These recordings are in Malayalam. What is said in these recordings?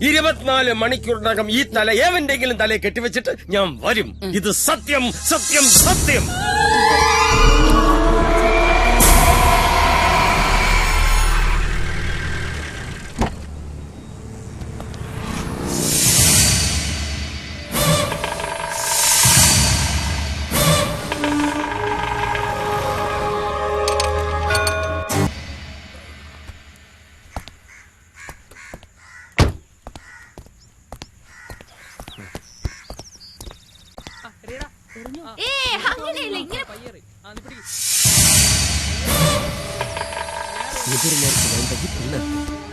24 മണിക്കൂറിനകം ഈ തല ഏവന്റെങ്കിലും തലയെ കെട്ടിവെച്ചിട്ട് ഞാൻ വരും. ഇത് സത്യം, സത്യം, സത്യം.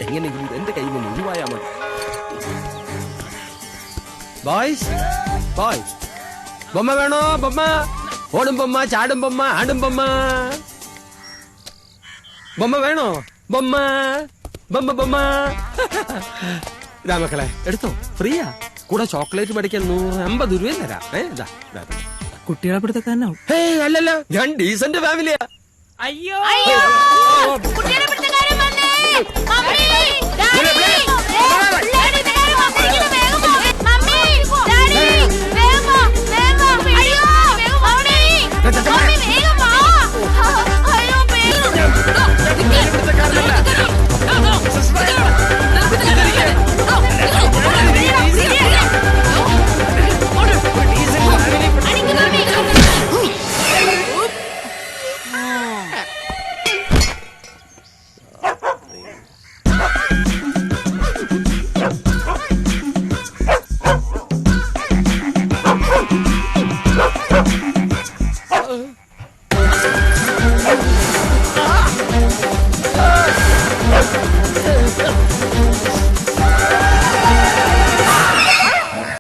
എങ്ങനെയെങ്കിലും എന്റെ കയ്യിൽ നിന്ന് ഒഴിവായാ മതി. ബോയ്സ്, ബോയ്സ്, ബൊമ്മ വേണോ? ബൊമ്മ, ഓടും ബൊമ്മ, ചാടും ബൊമ്മ, ആടും ബൊമ്മ. ബൊമ്മ വേണോ? ബൊമ്മ, ബൊമ്മ, ബൊമ്മ. ഇതാ മക്കളെ, എടുത്തോ, ഫ്രീയാ. കൂടെ ചോക്ലേറ്റ് മേടിക്കാൻ 150 രൂപയും തരാം. കുട്ടികളെ പിടുത്തക്കാരനാവും. അല്ലല്ല, ഞാൻ ഡീസന്റ് ഫാമിലിയാ. അയ്യോ, കുട്ടികളെ